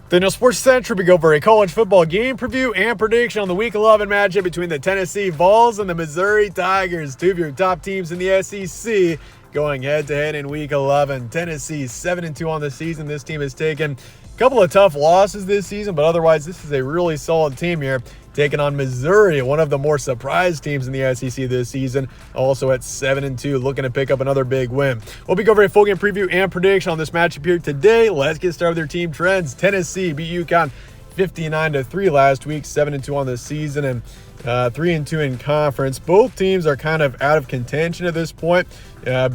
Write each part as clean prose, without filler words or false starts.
The Sports Central, we go for a college football game preview and prediction on the Week 11 matchup between the Tennessee Vols and the Missouri Tigers, two of your top teams in the SEC, going head-to-head in Week 11. Tennessee 7-2 on the season. This team has taken a couple of tough losses this season, but otherwise this is a really solid team here, taking on Missouri, one of the more surprise teams in the SEC this season, also at 7-2, looking to pick up another big win. We'll be covering a full game preview and prediction on this matchup here today. Let's get started with their team trends. Tennessee beat UConn 59-3 last week, 7-2 on the season, and 3-2 in conference. Both teams are kind of out of contention at this point,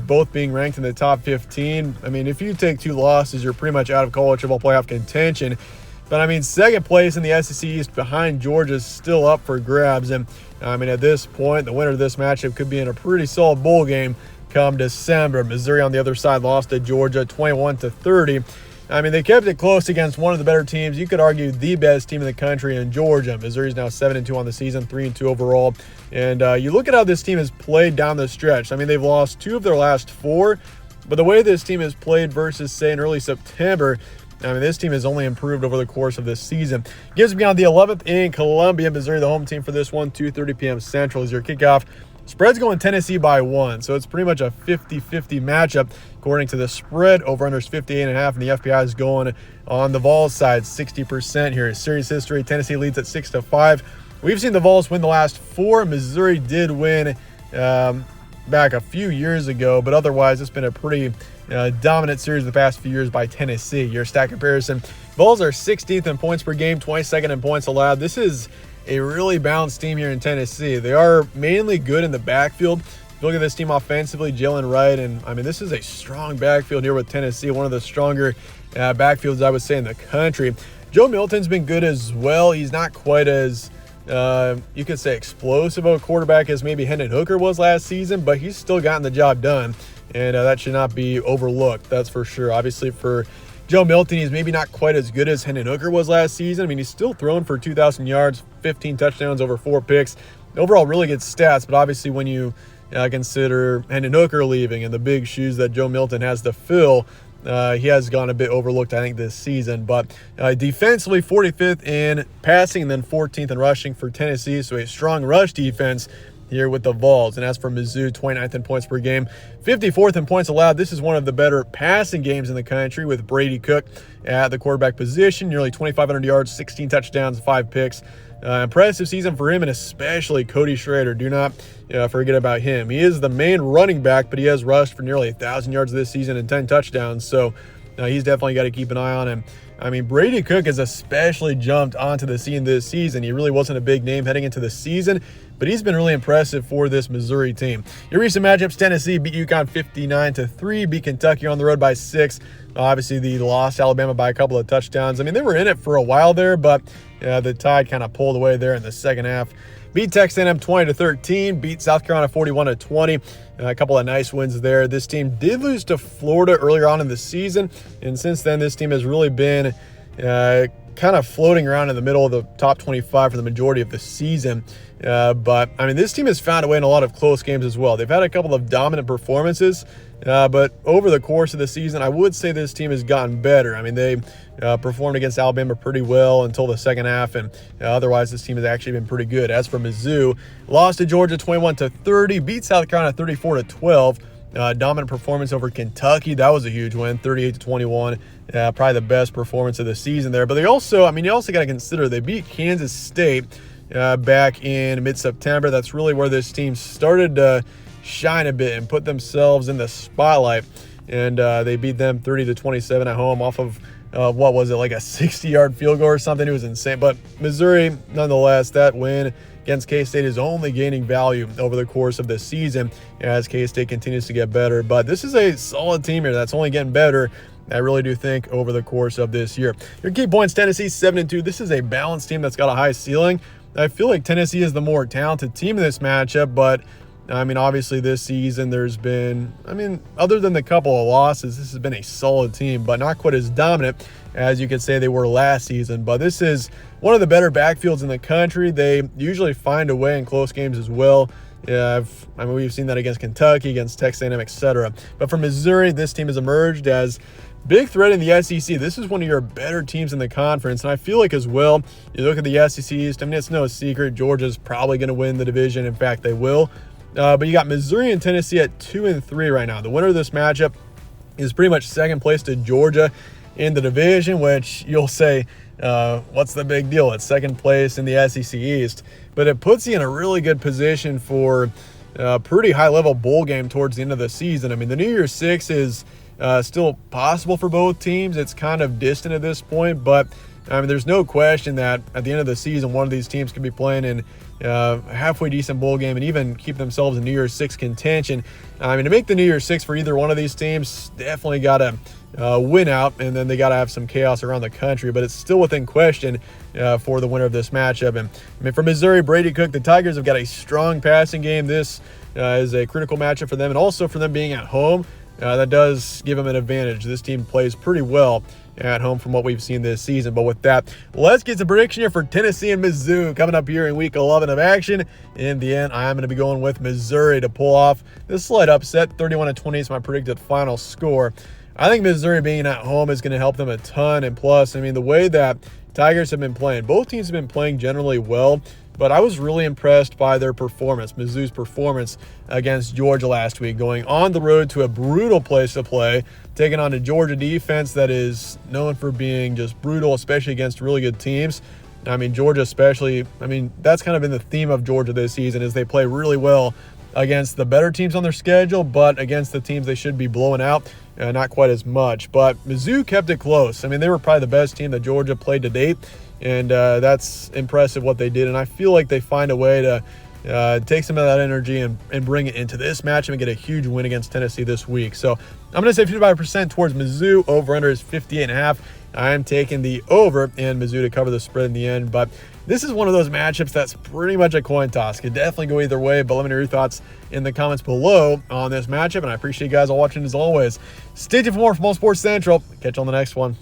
both being ranked in the top 15. I mean, if you take two losses, you're pretty much out of college football playoff contention. But, I mean, second place in the SEC East behind Georgia is still up for grabs. And, I mean, at this point, the winner of this matchup could be in a pretty solid bowl game come December. Missouri on the other side lost to Georgia 21-30. I mean, they kept it close against one of the better teams. You could argue the best team in the country in Georgia. Missouri's now 7-2 on the season, 3-2 overall. And you look at how this team has played down the stretch. I mean, they've lost two of their last four. But the way this team has played versus, say, in early September, I mean, this team has only improved over the course of this season. Gives me on the 11th in Columbia, Missouri, the home team for this one, 2:30 p.m. Central is your kickoff. Spread's going Tennessee by 1, so it's pretty much a 50-50 matchup according to the spread. Over-under's 58.5, and the FPI is going on the Vols side, 60% here. Series history, Tennessee leads at 6-5. We've seen the Vols win the last four. Missouri did win back a few years ago, but otherwise it's been a pretty dominant series the past few years by Tennessee. Your stat comparison, Vols are 16th in points per game, 22nd in points allowed. This is a really balanced team here in Tennessee. They are mainly good in the backfield. If you look at this team offensively, Jalen Wright, and I mean, this is a strong backfield here with Tennessee, one of the stronger backfields, I would say, in the country. Joe Milton's been good as well. He's not quite as you could say explosive of a quarterback as maybe Hendon Hooker was last season, but he's still gotten the job done, and that should not be overlooked, that's for sure. Obviously, for Joe Milton, he's maybe not quite as good as Hendon Hooker was last season. I mean, he's still thrown for 2,000 yards, 15 touchdowns, over 4 picks. Overall, really good stats, but obviously when you consider Hendon Hooker leaving and the big shoes that Joe Milton has to fill, he has gone a bit overlooked, I think, this season. But defensively, 45th in passing and then 14th in rushing for Tennessee. So a strong rush defense here with the Vols. And as for Mizzou, 29th in points per game, 54th in points allowed. This is one of the better passing games in the country with Brady Cook at the quarterback position. Nearly 2,500 yards, 16 touchdowns, 5 picks. Impressive season for him, and especially Cody Schrader. Do not forget about him. He is the main running back, but he has rushed for nearly 1,000 yards this season and 10 touchdowns. So he's definitely got to keep an eye on him. I mean, Brady Cook has especially jumped onto the scene this season. He really wasn't a big name heading into the season, but he's been really impressive for this Missouri team. Your recent matchups, Tennessee beat UConn 59-3, beat Kentucky on the road by 6. Obviously, they lost Alabama by a couple of touchdowns. I mean, they were in it for a while there, but the Tide kind of pulled away there in the second half. Beat Texas A&M 20-13, beat South Carolina 41-20. A couple of nice wins there. This team did lose to Florida earlier on in the season, and since then this team has really been kind of floating around in the middle of the top 25 for the majority of the season. But, I mean, this team has found a way in a lot of close games as well. They've had a couple of dominant performances, but over the course of the season, I would say this team has gotten better. I mean, they performed against Alabama pretty well until the second half, and otherwise this team has actually been pretty good. As for Mizzou, lost to Georgia 21-30, beat South Carolina 34-12. Dominant performance over Kentucky. That was a huge win, 38-21. Probably the best performance of the season there. But they also, I mean, you also got to consider they beat Kansas State back in mid-September. That's really where this team started to shine a bit and put themselves in the spotlight. And they beat them 30-27 at home off of, what was it, like a 60-yard field goal or something? It was insane. But Missouri, nonetheless, that win against K-State is only gaining value over the course of the season as K-State continues to get better. But this is a solid team here that's only getting better, I really do think, over the course of this year. Your key points, Tennessee 7-2. This is a balanced team that's got a high ceiling. I feel like Tennessee is the more talented team in this matchup, but I mean, obviously this season there's been, I mean, other than the couple of losses, this has been a solid team, but not quite as dominant as you could say they were last season. But this is one of the better backfields in the country. They usually find a way in close games as well. I mean, we've seen that against Kentucky, against Texas A&M, etc. But for Missouri, this team has emerged as Big threat in the SEC. This is one of your better teams in the conference, and I feel like as well, you look at the SEC East, I mean, it's no secret Georgia's probably going to win the division. In fact, they will. But you got Missouri and Tennessee at 2-3 right now. The winner of this matchup is pretty much second place to Georgia in the division, which you'll say, what's the big deal? It's second place in the SEC East. But it puts you in a really good position for a pretty high-level bowl game towards the end of the season. I mean, the New Year's Six is still possible for both teams. It's kind of distant at this point, but I mean, there's no question that at the end of the season, one of these teams could be playing in a halfway decent bowl game and even keep themselves in New Year's Six contention. I mean, to make the New Year's Six for either one of these teams, definitely got to win out, and then they got to have some chaos around the country, but it's still within question for the winner of this matchup. And I mean, for Missouri, Brady Cook, the Tigers have got a strong passing game. This is a critical matchup for them, and also for them being at home. That does give them an advantage. This team plays pretty well at home from what we've seen this season. But with that, let's get some prediction here for Tennessee and Mizzou coming up here in week 11 of action. In the end, I'm going to be going with Missouri to pull off this slight upset. 31-20 is my predicted final score. I think Missouri being at home is going to help them a ton. And plus, I mean, the way that Tigers have been playing, both teams have been playing generally well, but I was really impressed by their performance, Mizzou's performance against Georgia last week, going on the road to a brutal place to play, taking on a Georgia defense that is known for being just brutal, especially against really good teams. I mean, Georgia especially, I mean, that's kind of been the theme of Georgia this season, is they play really well against the better teams on their schedule, but against the teams they should be blowing out, not quite as much. But Mizzou kept it close. I mean, they were probably the best team that Georgia played to date, and that's impressive what they did. And I feel like they find a way to take some of that energy and bring it into this matchup and get a huge win against Tennessee this week. So I'm going to say 55% towards Mizzou. Over-under is 58.5. I am taking the over and Mizzou to cover the spread in the end. But this is one of those matchups that's pretty much a coin toss. Could definitely go either way, but let me know your thoughts in the comments below on this matchup. And I appreciate you guys all watching as always. Stay tuned for more from All Sports Central. Catch you on the next one.